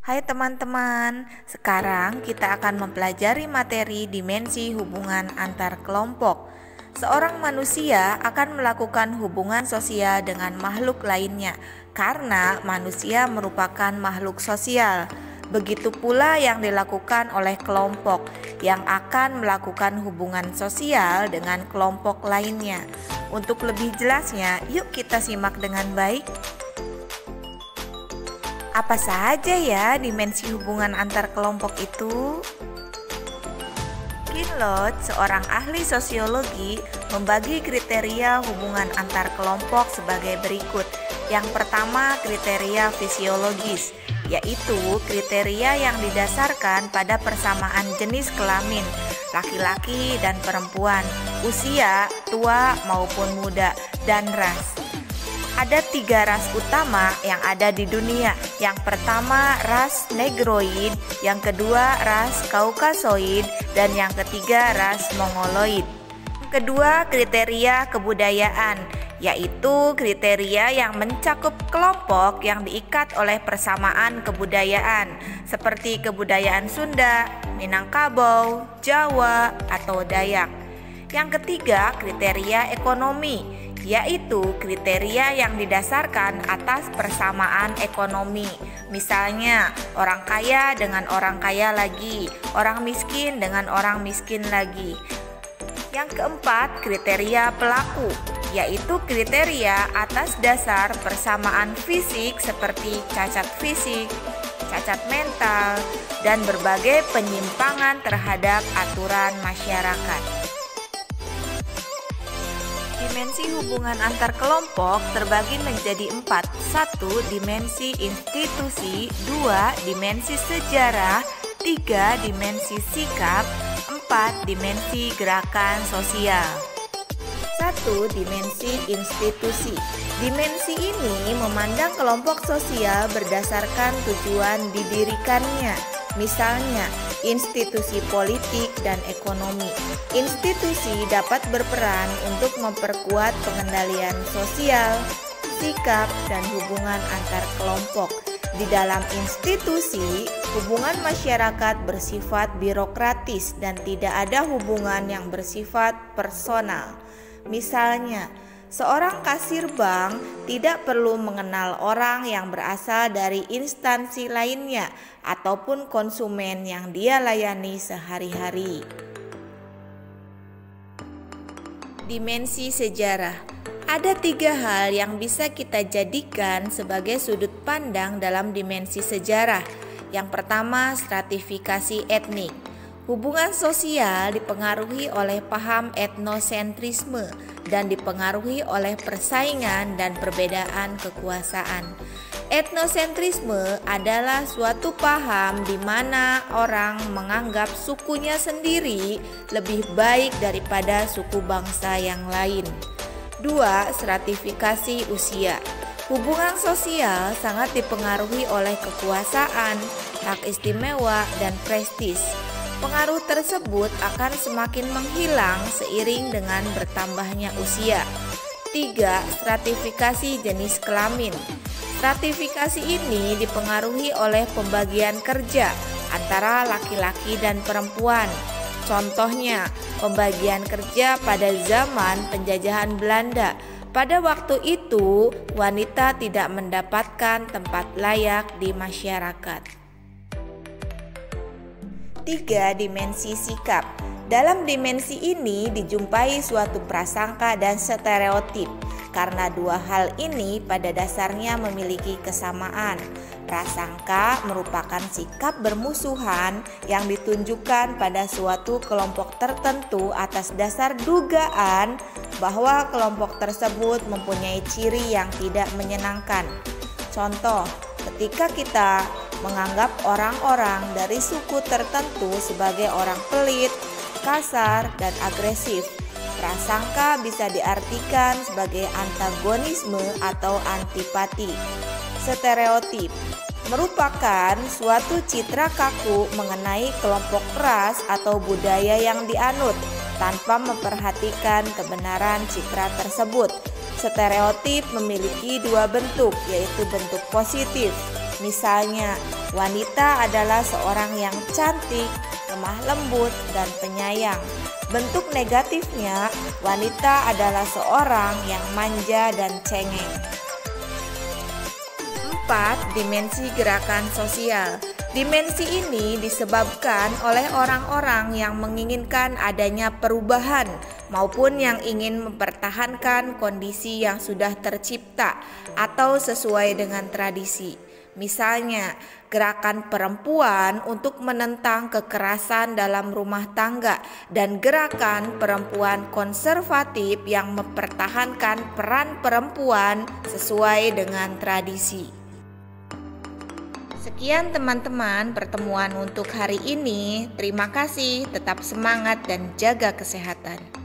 Hai teman-teman, sekarang kita akan mempelajari materi dimensi hubungan antar kelompok. Seorang manusia akan melakukan hubungan sosial dengan makhluk lainnya karena manusia merupakan makhluk sosial. Begitu pula yang dilakukan oleh kelompok yang akan melakukan hubungan sosial dengan kelompok lainnya. Untuk lebih jelasnya, yuk kita simak dengan baik. Apa saja ya dimensi hubungan antar kelompok itu? Kinloch, seorang ahli sosiologi, membagi kriteria hubungan antar kelompok sebagai berikut. Yang pertama, kriteria fisiologis, yaitu kriteria yang didasarkan pada persamaan jenis kelamin, laki-laki dan perempuan, usia, tua maupun muda, dan ras. Ada 3 ras utama yang ada di dunia. Yang pertama ras Negroid, yang kedua ras Kaukasoid, dan yang ketiga ras Mongoloid. Kedua, kriteria kebudayaan, yaitu kriteria yang mencakup kelompok yang diikat oleh persamaan kebudayaan, seperti kebudayaan Sunda, Minangkabau, Jawa, atau Dayak. Yang ketiga, kriteria ekonomi, yaitu kriteria yang didasarkan atas persamaan ekonomi. Misalnya, orang kaya dengan orang kaya lagi, orang miskin dengan orang miskin lagi. Yang keempat, kriteria pelaku, yaitu kriteria atas dasar persamaan fisik seperti cacat fisik, cacat mental, dan berbagai penyimpangan terhadap aturan masyarakat. Dimensi hubungan antar kelompok terbagi menjadi 4. 1. Dimensi institusi. 2. Dimensi sejarah. 3. Dimensi sikap. 4. Dimensi gerakan sosial. 1. Dimensi institusi. Dimensi ini memandang kelompok sosial berdasarkan tujuan didirikannya. Misalnya, institusi politik dan ekonomi. Institusi dapat berperan untuk memperkuat pengendalian sosial, sikap, dan hubungan antar kelompok. Di dalam institusi, hubungan masyarakat bersifat birokratis dan tidak ada hubungan yang bersifat personal. Misalnya, seorang kasir bank tidak perlu mengenal orang yang berasal dari instansi lainnya ataupun konsumen yang dia layani sehari-hari. Dimensi sejarah. Ada 3 hal yang bisa kita jadikan sebagai sudut pandang dalam dimensi sejarah. Yang pertama, stratifikasi etnik. Hubungan sosial dipengaruhi oleh paham etnosentrisme dan dipengaruhi oleh persaingan dan perbedaan kekuasaan. Etnosentrisme adalah suatu paham di mana orang menganggap sukunya sendiri lebih baik daripada suku bangsa yang lain. 2. Stratifikasi usia. Hubungan sosial sangat dipengaruhi oleh kekuasaan, hak istimewa, dan prestis. Pengaruh tersebut akan semakin menghilang seiring dengan bertambahnya usia. 3. Stratifikasi jenis kelamin. Stratifikasi ini dipengaruhi oleh pembagian kerja antara laki-laki dan perempuan. Contohnya, pembagian kerja pada zaman penjajahan Belanda. Pada waktu itu, wanita tidak mendapatkan tempat layak di masyarakat. 3. Dimensi sikap. Dalam dimensi ini dijumpai suatu prasangka dan stereotip. Karena 2 hal ini pada dasarnya memiliki kesamaan. Prasangka merupakan sikap bermusuhan yang ditunjukkan pada suatu kelompok tertentu atas dasar dugaan bahwa kelompok tersebut mempunyai ciri yang tidak menyenangkan. Contoh, ketika kita menganggap orang-orang dari suku tertentu sebagai orang pelit, kasar, dan agresif, prasangka bisa diartikan sebagai antagonisme atau antipati. Stereotip merupakan suatu citra kaku mengenai kelompok ras atau budaya yang dianut tanpa memperhatikan kebenaran citra tersebut. Stereotip memiliki 2 bentuk, yaitu bentuk positif Misalnya, wanita adalah seorang yang cantik, lemah lembut, dan penyayang. Bentuk negatifnya, wanita adalah seorang yang manja dan cengeng. 4. Dimensi gerakan sosial. Dimensi ini disebabkan oleh orang-orang yang menginginkan adanya perubahan maupun yang ingin mempertahankan kondisi yang sudah tercipta atau sesuai dengan tradisi. Misalnya, gerakan perempuan untuk menentang kekerasan dalam rumah tangga dan gerakan perempuan konservatif yang mempertahankan peran perempuan sesuai dengan tradisi. Sekian teman-teman pertemuan untuk hari ini. Terima kasih, tetap semangat dan jaga kesehatan.